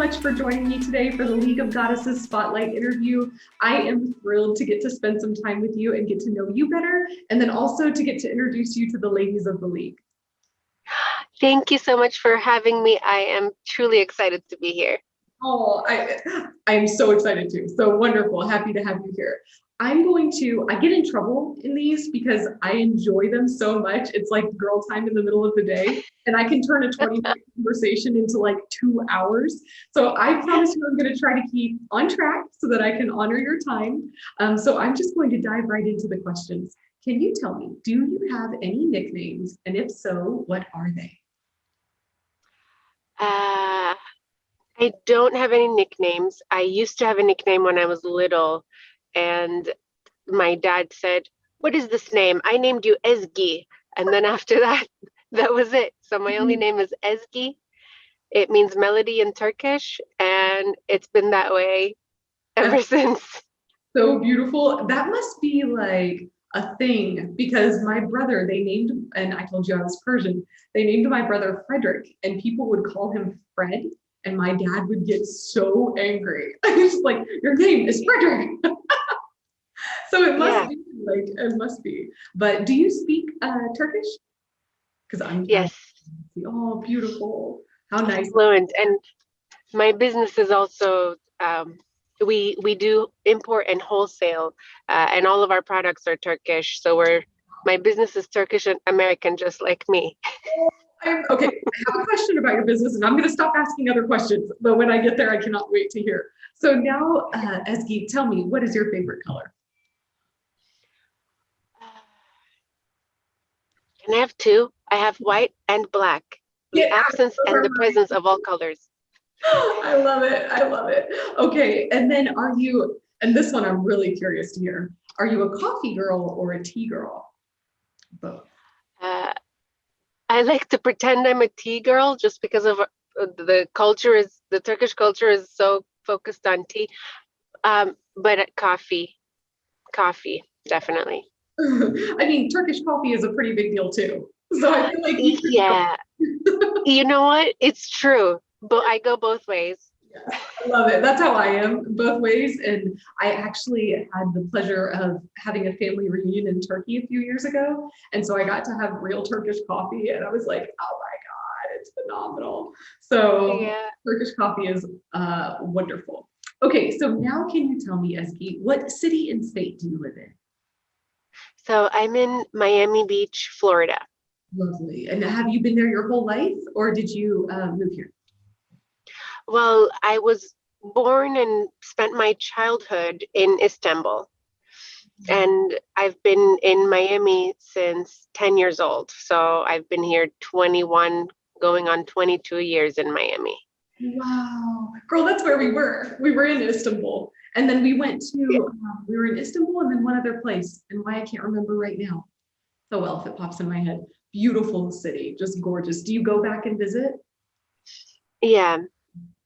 much for joining me today for the League of Goddesses Spotlight interview. I am thrilled to get to spend some time with you and get to know you better, and then also to get to introduce you to the ladies of the League. Thank you so much for having me. I am truly excited to be here. Oh, I'm so excited too. So wonderful. Happy to have you here. I get in trouble in these because I enjoy them so much. It's like girl time in the middle of the day, and I can turn a 20-minute conversation into like 2 hours. So I promise you I'm going to try to keep on track so that I can honor your time. So I'm just going to dive right into the questions. Can you tell me, do you have any nicknames? And if so, what are they? I don't have any nicknames. I used to have a nickname when I was little, and my dad said, "What is this name?" I named you Ezgi. And then after that, that was it. So my only name is Ezgi. It means melody in Turkish, and it's been that way ever since. So beautiful. That must be like a thing because my brother, and I told you I was Persian, they named my brother Frederick, and people would call him Fred, and my dad would get so angry. He's like, your name is Frederick. So it must be. But do you speak Turkish? Because Yes, oh, beautiful. How nice. fluent. And my business is also we do import and wholesale, and all of our products are Turkish. So my business is Turkish and American, just like me. Okay, I have a question about your business, and I'm going to stop asking other questions. But when I get there, I cannot wait to hear. So now, Ezgi, tell me, what is your favorite color? Can I have two? I have white and black. The Yeah, absence and the presence of all colors. I love it. I love it. Okay, and then and this one I'm really curious to hear, are you a coffee girl or a tea girl? Both. Uh, I like to pretend I'm a tea girl just because of the Turkish culture is so focused on tea. But coffee, definitely. I mean, Turkish coffee is a pretty big deal too. So I feel like Yeah, you know what? It's true, but I go both ways. Yeah, I love it. That's how I am both ways. And I actually had the pleasure of having a family reunion in Turkey a few years ago. And so I got to have real Turkish coffee, and I was like, oh my God, it's phenomenal. So Yeah. Turkish coffee is wonderful. Okay, so now can you tell me, Ezgi, what city and state do you live in? So I'm in Miami Beach, Florida. Lovely. And have you been there your whole life, or did you move here? Well, I was born and spent my childhood in Istanbul, and I've been in Miami since 10 years old. So I've been here 21, going on 22 years in Miami. Wow. Girl, that's where we were. We were in Istanbul. And then we were in Istanbul and then one other place. And why I can't remember right now. Oh, well, if it pops in my head. Beautiful city, just gorgeous. Do you go back and visit? Yeah,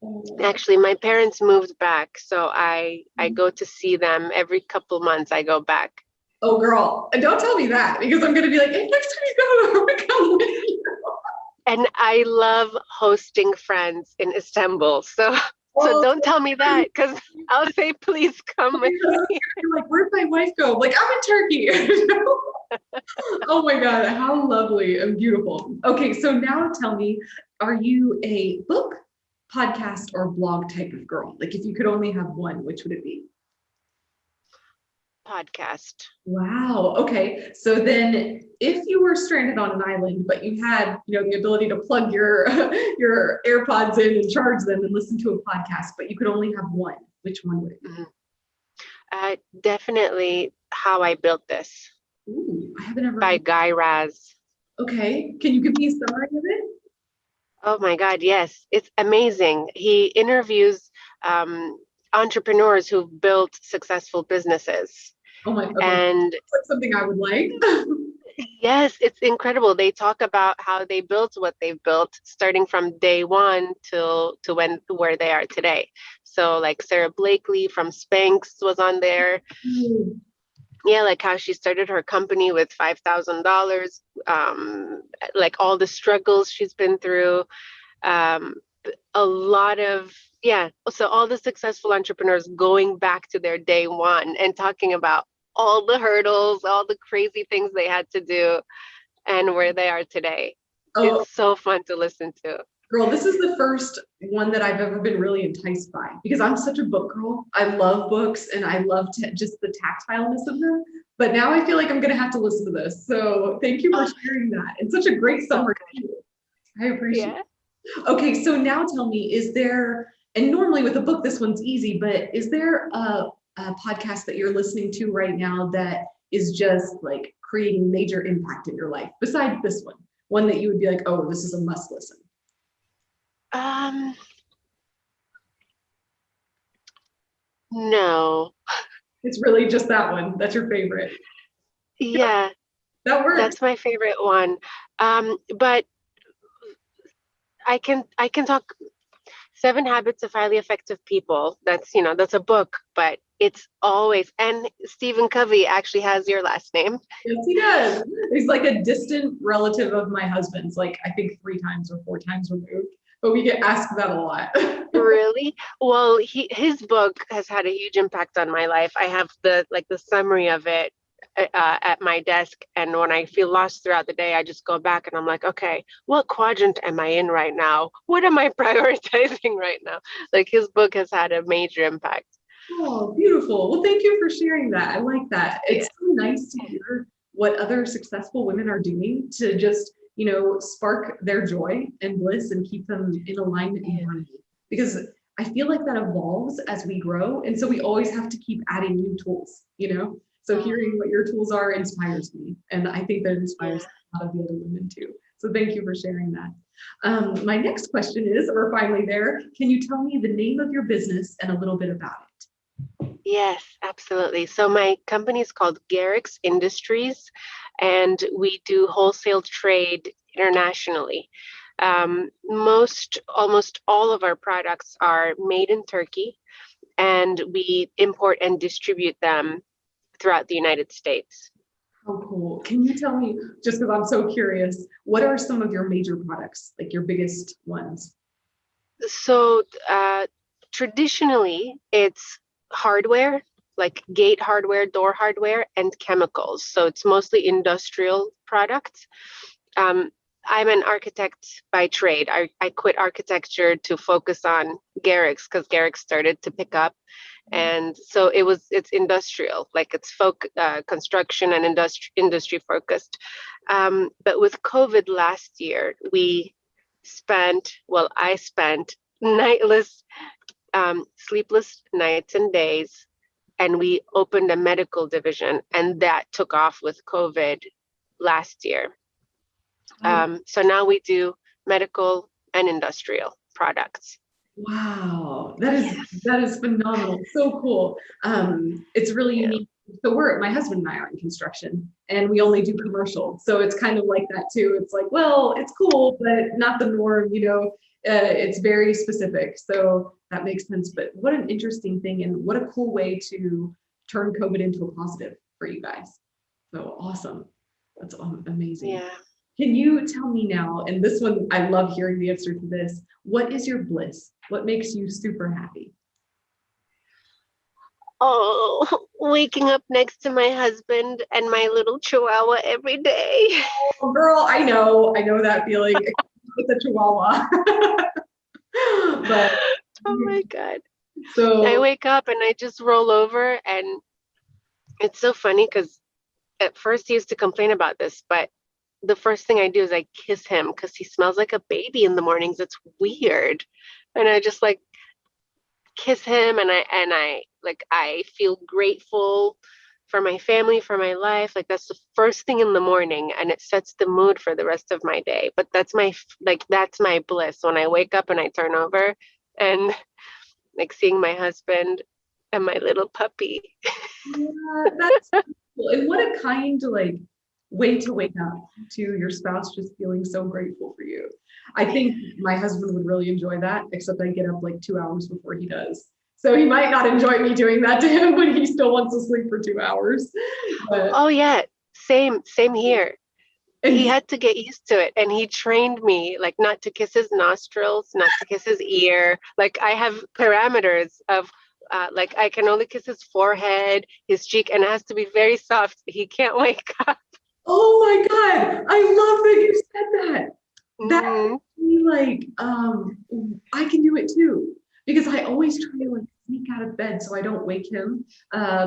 Oh, actually, my parents moved back, so I go to see them every couple months. I go back. oh, girl, and don't tell me that because I'm going to be like, hey, next time you go, I'm going to come with you. And I love hosting friends in Istanbul. So Oh, don't tell me that because I'll say, please come with me. you're like, where'd my wife go? Like, I'm in Turkey. Oh my God, how lovely and beautiful. Okay, so now tell me, are you a book, podcast, or blog type of girl? Like, if you could only have one, which would it be? Podcast. Wow. Okay. So then if you were stranded on an island, but you had, the ability to plug your your AirPods in and charge them and listen to a podcast, but you could only have one, which one would it be? Mhm. Definitely How I Built This Ooh, I haven't ever by heard. Guy Raz. Okay. Can you give me a summary of it? Oh my God, yes. It's amazing. He interviews entrepreneurs who've built successful businesses. Oh my, okay. And That's like something I would like. yes, it's incredible. They talk about how they built what they've built, starting from day one till to where they are today. So like Sarah Blakely from Spanx was on there. Ooh, Yeah, like how she started her company with $5,000. Like all the struggles she's been through. Um, a lot of yeah, so all the successful entrepreneurs going back to their day one and talking about all the hurdles, all the crazy things they had to do and where they are today. Oh, It's so fun to listen to. girl, this is the first one that I've ever been really enticed by because I'm such a book girl. I love books and I love just the tactileness of them. But now I feel like I'm going to have to listen to this. So thank you for Oh, sharing that. It's such a great so summary. good. I appreciate Yeah. it. Okay, so now tell me, is there, and normally with a book, this one's easy, but is there a podcast that you're listening to right now that is just like creating major impact in your life besides this one that you would be like, oh, this is a must listen? Um, no. It's really just that one. That's your favorite. Yeah, That works. that's my favorite one. But I can talk Seven Habits of Highly Effective People. That's a book, but it's always, and Stephen Covey actually has your last name. Yes, he does. He's like a distant relative of my husband's, like I think 3 times or 4 times removed, but we get asked that a lot. Really? Well, his book has had a huge impact on my life. I have the summary of it at my desk, and when I feel lost throughout the day, I just go back and I'm like, okay, what quadrant am I in right now? What am I prioritizing right now? Like his book has had a major impact. Oh, beautiful. Well, thank you for sharing that. I like that. Yeah. It's so nice to hear what other successful women are doing to just, spark their joy and bliss and keep them in alignment and Yeah. harmony. Because I feel like that evolves as we grow. And so we always have to keep adding new tools. So Mm, hearing what your tools are inspires me. And I think that inspires yeah. a lot of the other women too. So thank you for sharing that. My next question is, we're finally there. Can you tell me the name of your business and a little bit about it? Yes, absolutely. So my company is called Garrix Industries, and we do wholesale trade internationally. Almost all of our products are made in Turkey, and we import and distribute them throughout the United States. Oh, cool. Can you tell me, just because I'm so curious, what are some of your major products, like your biggest ones? So traditionally, it's hardware, like gate hardware, door hardware, and chemicals. So it's mostly industrial products. Um, I'm an architect by trade. I quit architecture to focus on Garrix because Garrix started to pick up. And so it's industrial, like it's construction and industry focused. But with COVID last year, I spent sleepless nights and days, and we opened a medical division, and that took off with COVID last year. Oh, So now we do medical and industrial products. wow. That is Yes. that is phenomenal. So cool. It's really Yeah. unique. So my husband and I are in construction and we only do commercial. So it's kind of like that too. It's like, well, it's cool, but not the norm. It's very specific. So that makes sense. But what an interesting thing and what a cool way to turn COVID into a positive for you guys. So awesome. That's amazing. Yeah. Can you tell me now, and this one, I love hearing the answer to this. What is your bliss? What makes you super happy? Oh, waking up next to my husband and my little chihuahua every day. Oh, girl, I know that feeling with the Chihuahua. But Oh my God. I so, wake up and I just roll over, and it's so funny because at first he used to complain about this, but the first thing I do is I kiss him because he smells like a baby in the mornings. It's weird. And I just like kiss him, and I feel grateful for my family, for my life. Like that's the first thing in the morning, and it sets the mood for the rest of my day. But that's my bliss when I wake up and I turn over and like seeing my husband and my little puppy. yeah, that's cool. And what a kind like way to wake up to your spouse just feeling so grateful for you. I think my husband would really enjoy that, except I get up like 2 hours before he does. So he might not enjoy me doing that to him when he still wants to sleep for 2 hours. But Oh yeah, same here. he And had to get used to it, and he trained me like not to kiss his nostrils, not to kiss his ear. Like I have parameters of like I can only kiss his forehead, his cheek, and it has to be very soft. He can't wake up. oh my God, I love that you said that. That Mhm. makes me like, I can do it too. Because I always try to like sneak out of bed so I don't wake him.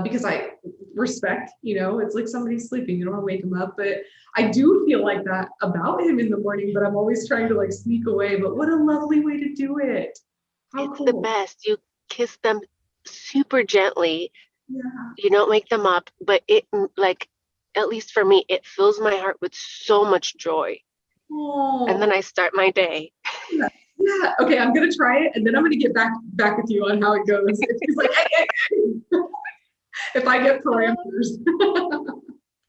Because I respect, it's like somebody's sleeping, you don't want to wake him up. But I do feel like that about him in the morning, but I'm always trying to like sneak away. But what a lovely way to do it. How It's the cool. best. You kiss them super gently. Yeah. You don't wake them up, but it like at least for me, it fills my heart with so much joy. And Oh, then I start my day. yeah. Yeah. Okay, I'm gonna try it and then I'm gonna get back with you on how it goes. If he's like, hey, if I get parameters.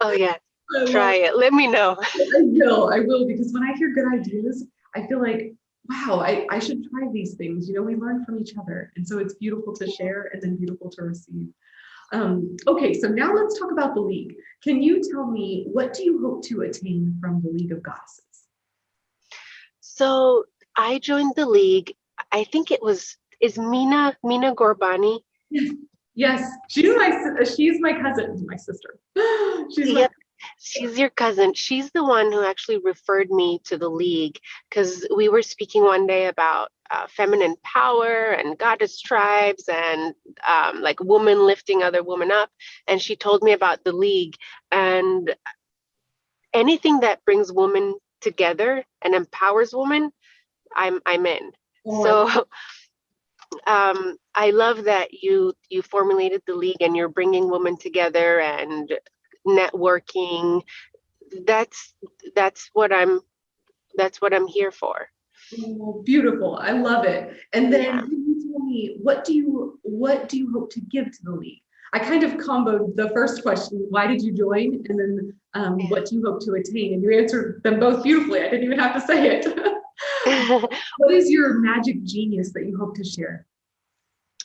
Oh yeah, I love try it. it. Let me know. I will, because when I hear good ideas, I feel like, wow, I should try these things. We learn from each other. And so it's beautiful to share and then beautiful to receive. Okay, so now let's talk about the League. Can you tell me, what do you hope to attain from the League of Goddesses? So I joined the league. I think it was is Mina Gorbani. Yes, yes, she's my cousin, my sister. She's my Yep, she's your cousin. She's the one who actually referred me to the league because we were speaking one day about feminine power and goddess tribes and like woman lifting other women up. And she told me about the league and anything that brings women together and empowers women, I'm in. oh, So I love that you formulated the league and you're bringing women together and networking. That's that's what I'm that's what I'm here for. oh, beautiful. I love it. And then Yeah. can you tell me, what do you hope to give to the League? I kind of comboed the first question, why did you join? And then what do you hope to attain? And you answered them both beautifully. I didn't even have to say it. What is your magic genius that you hope to share?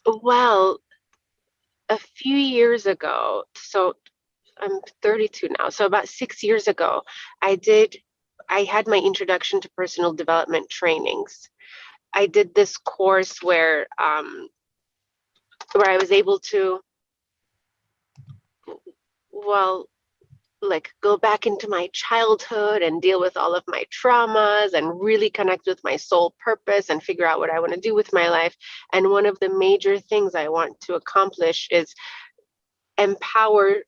Well, a few years ago, so I'm 32 now, so about 6 years ago, I did I had my introduction to personal development trainings. I did this course where I was able to, well, like go back into my childhood and deal with all of my traumas and really connect with my soul purpose and figure out what I want to do with my life. And one of the major things I want to accomplish is empower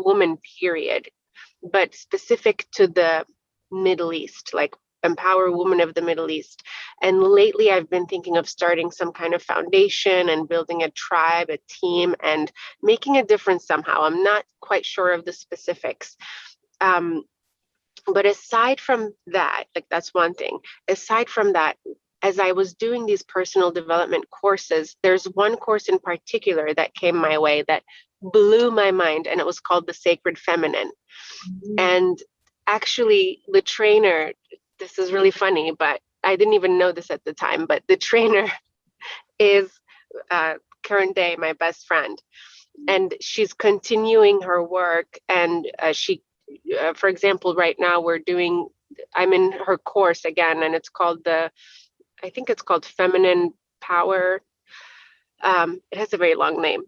women, period, but specific to the Middle East, like empower women of the Middle East. And lately I've been thinking of starting some kind of foundation and building a tribe, a team, and making a difference somehow. I'm not quite sure of the specifics. Um, but aside from that, like that's one thing. Aside from that, as I was doing these personal development courses, there's one course in particular that came my way that blew my mind, and it was called The Sacred Feminine. And actually, the trainer, this is really funny, but I didn't even know this at the time, but the trainer is current day my best friend. And she's continuing her work. And for example, right now I'm in her course again, and I think it's called Feminine Power. It has a very long name,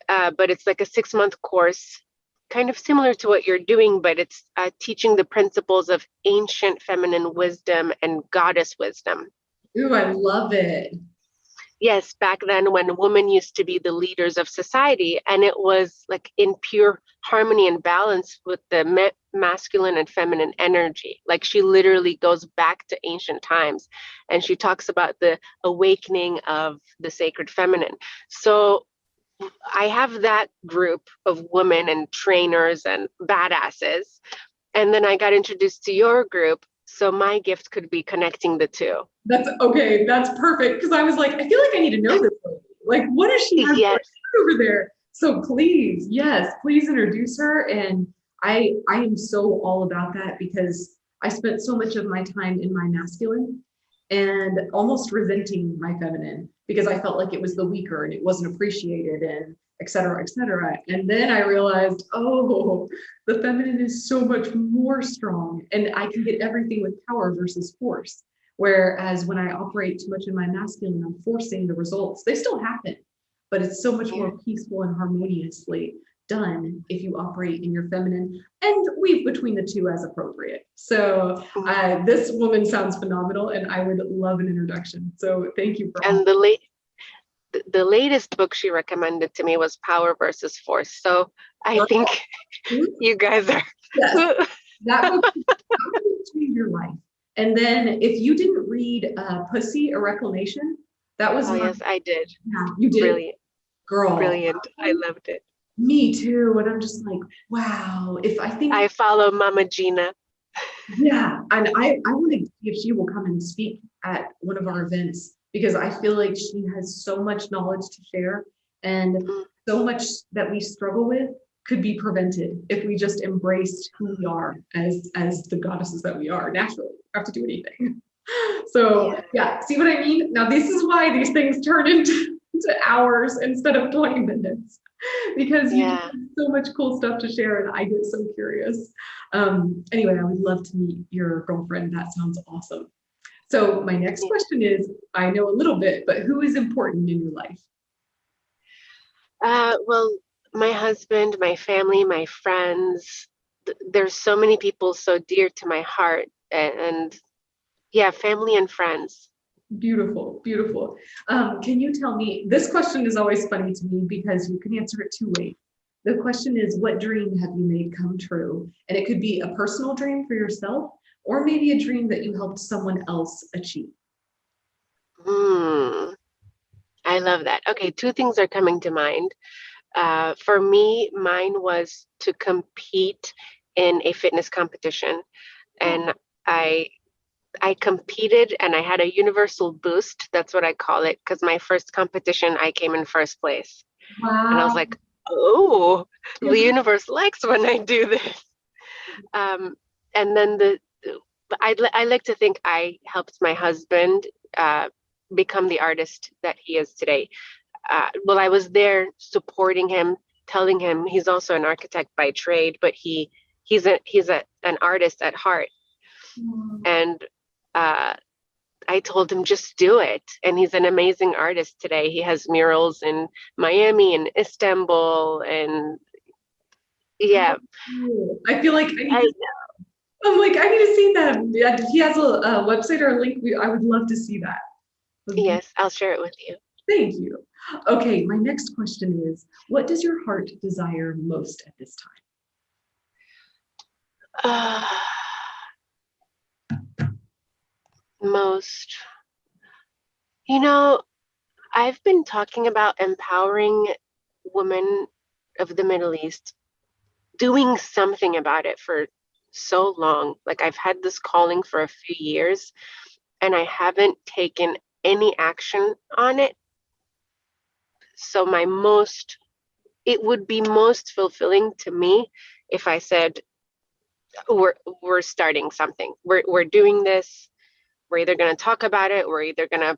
but it's like a 6 month course, kind of similar to what you're doing, but it's teaching the principles of ancient feminine wisdom and goddess wisdom. Ooh, I love it. Yes, back then when women used to be the leaders of society, and it was like in pure harmony and balance with the masculine and feminine energy. Like she literally goes back to ancient times and she talks about the awakening of the sacred feminine. So I have that group of women and trainers and badasses. And then I got introduced to your group. So my gift could be connecting the two. That's okay. That's perfect. Because I was like, I feel like I need to know this lady. Like, what does she have going Yes. on over there? So please, yes, please introduce her. And I am so all about that because I spent so much of my time in my masculine and almost resenting my feminine because I felt like it was the weaker and it wasn't appreciated. et cetera, et cetera. And then I realized, oh, the feminine is so much more strong and I can get everything with power versus force. Whereas when I operate too much in my masculine, I'm forcing the results. They still happen, but it's so much Yeah. more peaceful and harmoniously done if you operate in your feminine and weave between the two as appropriate. So this woman sounds phenomenal and I would love an introduction. So thank you for And the latest book she recommended to me was Power versus Force. So I think you guys are. Yes, that book changed your life. And then if you didn't read Pussy, A Reclamation, that was Oh, yes, I did. yeah, you did. Brilliant. Girl. Brilliant. I loved it. Me too. And I'm just like, wow. If I think I follow Mama Gina. yeah, and I want to see if she will come and speak at one of our events because I feel like she has so much knowledge to share and Mm, so much that we struggle with could be prevented if we just embraced who we are as the goddesses that we are naturally. We don't have to do anything. So yeah, see what I mean? Now this is why these things turn into hours instead of 20 minutes because you yeah. have so much cool stuff to share and I get so curious. Anyway, I would love to meet your girlfriend. That sounds awesome. So my next Yeah. question is, I know a little bit, but who is important in your life? Well, my husband, my family, my friends, there's so many people so dear to my heart. And yeah, family and friends. Beautiful, beautiful. Can you tell me, this question is always funny to me because you can answer it two ways. The question is, what dream have you made come true? And it could be a personal dream for yourself, or maybe a dream that you helped someone else achieve. Hmm. I love that. Okay, two things are coming to mind. For me, mine was to compete in a fitness competition. Oh, And I I competed and I had a universal boost. That's what I call it, because my first competition, I came in first place. And I was wow. like, oh, the universe likes when I do this. Um, and then I like to think I helped my husband uh, become the artist that he is today. Well, I was there supporting him, telling him he's also an architect by trade, but he's an artist at heart. And uh, I told him just do it. And he's an amazing artist today. He has murals in Miami and Istanbul, and How yeah, cool. I feel like I need I to, I'm like, I need to see that. Yeah, he has a website or a link. I would love to see that. yes, I'll share it with you. Thank you. Okay, my next question is, what does your heart desire most at this time? Uh, most, you know, I've been talking about empowering women of the Middle East, doing something about it for so long. Like I've had this calling for a few years and I haven't taken any action on it. So it would be most fulfilling to me if I said, we're starting something. We're doing this. We're either going to talk about it, we're either going to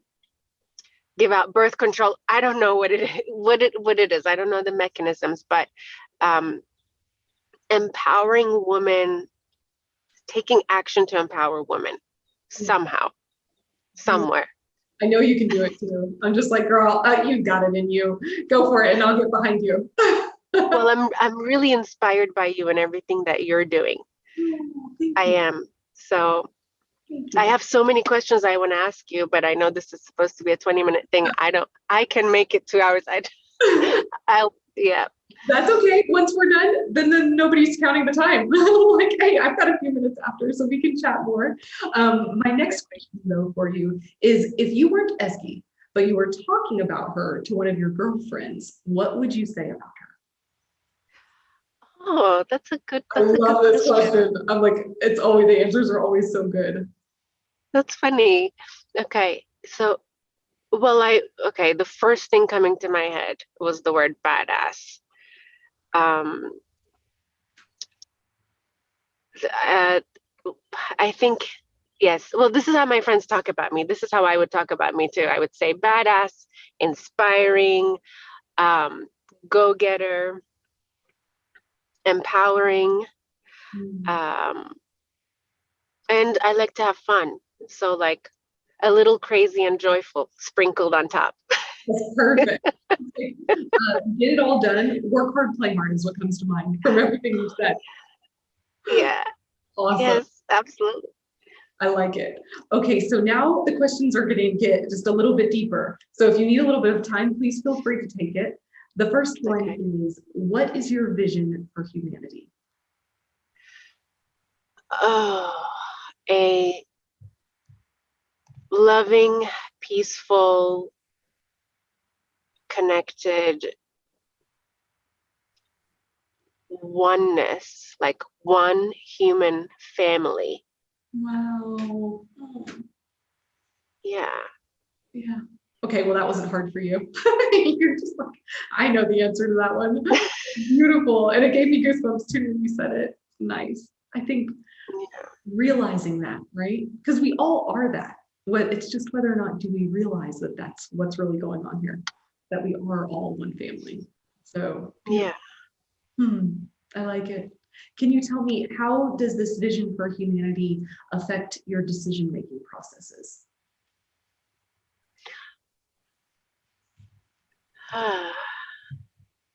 give out birth control. I don't know what it is. I don't know the mechanisms, but um, empowering women, taking action to empower women somehow, somewhere. I know you can do it too. I'm just like, girl, you got it in you. Go for it, and I'll get behind you. Well, I'm really inspired by you and everything that you're doing. Thank I you. am. So Thank I you. have so many questions I want to ask you, but I know this is supposed to be a 20-minute thing. I can make it 2 hours. Yeah. That's okay. Once we're done, then nobody's counting the time. Like, hey, I've got a few minutes after, so we can chat more. My next question, though, for you is if you weren't Ezgi, but you were talking about her to one of your girlfriends, what would you say about her? Oh, I that's a good love this question. question. I'm like, it's always the answers are always so good. That's funny. Okay. So, okay, the first thing coming to my head was the word badass. Um, uh, I think, yes. Well, this is how my friends talk about me. This is how I would talk about me too. I would say badass, inspiring, um, go-getter, empowering, Mm, um, and I like to have fun. So like a little crazy and joyful sprinkled on top. that's perfect. Get it all done. Work hard, play hard is what comes to mind from everything you said. Yeah. Awesome. Yes, absolutely. I like it. Okay, so now the questions are going to get just a little bit deeper. So if you need a little bit of time, please feel free to take it. The first one Okay. is, what is your vision for humanity? Oh, a loving, peaceful, connected oneness, like one human family. Wow. Oh, Yeah. yeah. Okay, well, that wasn't hard for you. You're just like, I know the answer to that one. Beautiful. And it gave me goosebumps too when you said it. Nice. I think realizing that, right? Because we all are that. What it's just whether or not do we realize that that's what's really going on here, that we are all one family. So beautiful. Yeah. Hmm, I like it. Can you tell me how does this vision for humanity affect your decision-making processes?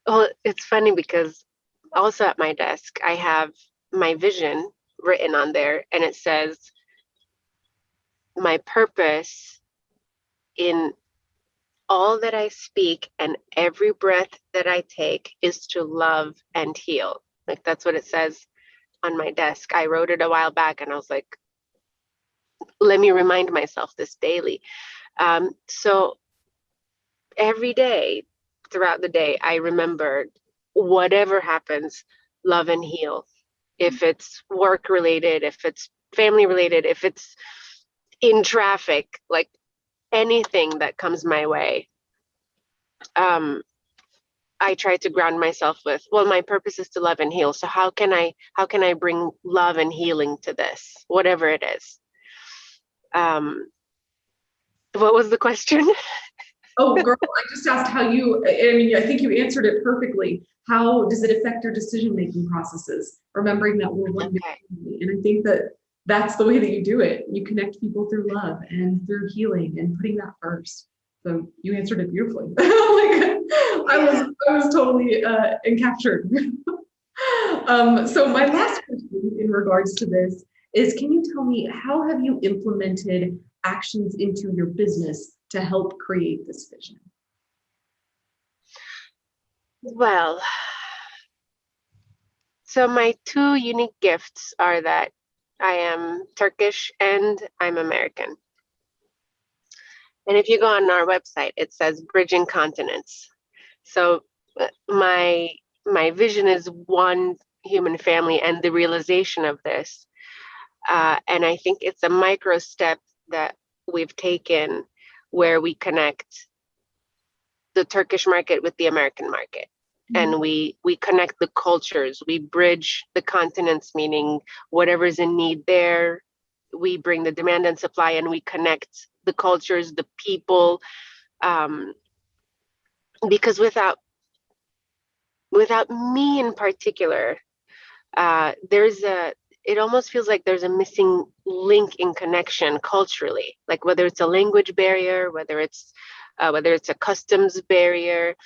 Well, it's funny because also at my desk, I have my vision written on there, and it says, my purpose in all that I speak and every breath that I take is to love and heal. Like that's what it says on my desk. I wrote it a while back and I was like, let me remind myself this daily. So every day throughout the day, I remember whatever happens, love and heal. If it's work related, if it's family related, if it's in traffic, like anything that comes my way, um, I try to ground myself with, well, my purpose is to love and heal. So how can I bring love and healing to this, whatever it is? Um, what was the question? Oh, girl, I just asked how you, I mean, I think you answered it perfectly. How does it affect your decision-making processes? Remembering that we're one big Okay. family. And I think that that's the way that you do it. You connect people through love and through healing and putting that first. So you answered it beautifully. Like, Yeah. I was totally encaptured. So my last question in regards to this is, can you tell me how have you implemented actions into your business to help create this vision? Well, so my two unique gifts are that I am Turkish and I'm American. And if you go on our website, it says Bridging Continents. So my vision is one human family and the realization of this. And I think it's a micro step that we've taken where we connect the Turkish market with the American market. And we connect the cultures, we bridge the continents, meaning whatever's in need there, we bring the demand and supply, and we connect the cultures, the people, um, because without me in particular, there's a it almost feels like there's a missing link in connection culturally, like whether it's a language barrier, whether it's a customs barrier.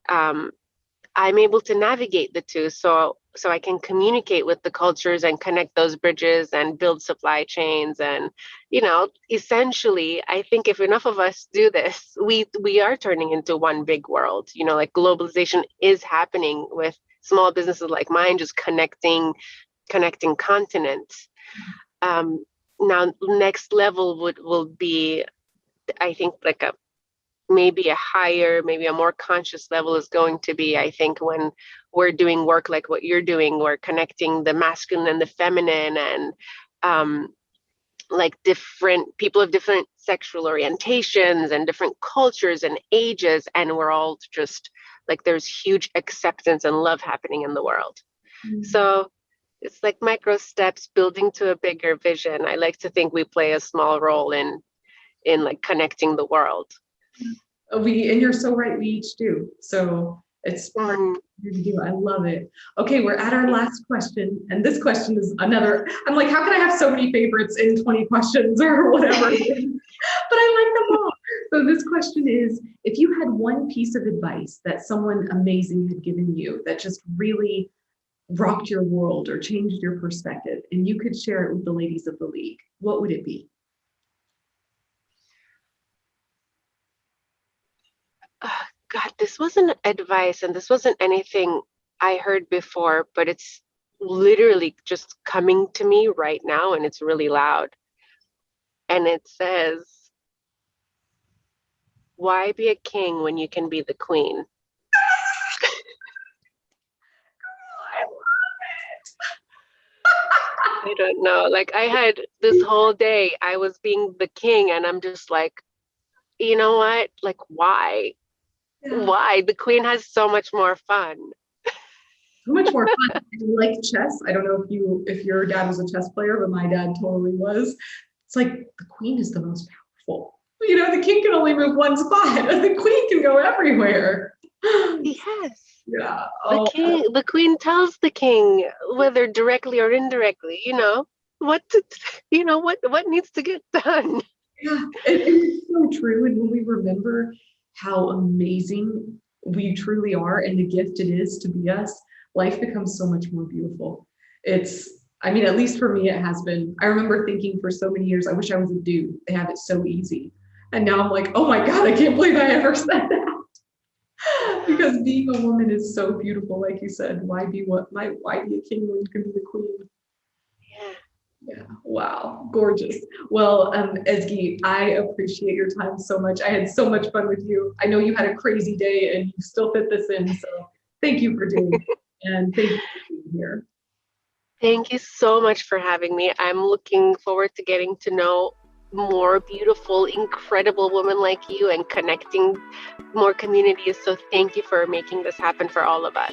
um, I'm able to navigate the two, so I can communicate with the cultures and connect those bridges and build supply chains. And essentially, I think if enough of us do this, we are turning into one big world. Like globalization is happening with small businesses like mine, just connecting continents. Now, next level will be, I think, like maybe a higher, maybe a more conscious level is going to be, I think, when we're doing work like what you're doing, we're connecting the masculine and the feminine, and um, like different people of different sexual orientations and different cultures and ages, and we're all just like there's huge acceptance and love happening in the world. Mm. So it's like micro steps building to a bigger vision. I like to think we play a small role in like connecting the world. And you're so right, we each do. So It's part of Mhm. what you're here to do. I love it. Okay, we're at our last question. And this question is another, I'm like, how can I have so many favorites in 20 questions or whatever it is? But I like them all. So this question is, if you had one piece of advice that someone amazing had given you that just really rocked your world or changed your perspective, and you could share it with the ladies of the league, what would it be? God, this wasn't advice and this wasn't anything I heard before, but it's literally just coming to me right now and it's really loud. And it says, why be a king when you can be the queen? I I don't know. Like I had this whole day, I was being the king, and I'm just like, you know what? Like, why? yeah, Why? The queen has so much more fun. so much more fun. I like chess. I don't know if your dad was a chess player, but my dad totally was. It's like the queen is the most powerful. You know, the king can only move one spot. The queen can go everywhere. Yes. Yeah. The Oh, king, the queen tells the king, whether directly or indirectly, what to, what needs to get done. yeah. It's so true. And when we remember how amazing we truly are and the gift it is to be us, life becomes so much more beautiful. I mean, at least for me, it has been. I remember thinking for so many years, I wish I was a dude. They have it so easy. And now I'm like, oh my God, I can't believe I ever said that. Because being a woman is so beautiful, like you said. Why be a king when you can be the queen? Yeah. Yeah, wow, gorgeous. Well, Ezgi, I appreciate your time so much. I had so much fun with you. I know you had a crazy day and you still fit this in, so thank you for doing it. And thank you for being here. Thank you so much for having me. I'm looking forward to getting to know more beautiful, incredible women like you and connecting more communities. So thank you for making this happen for all of us.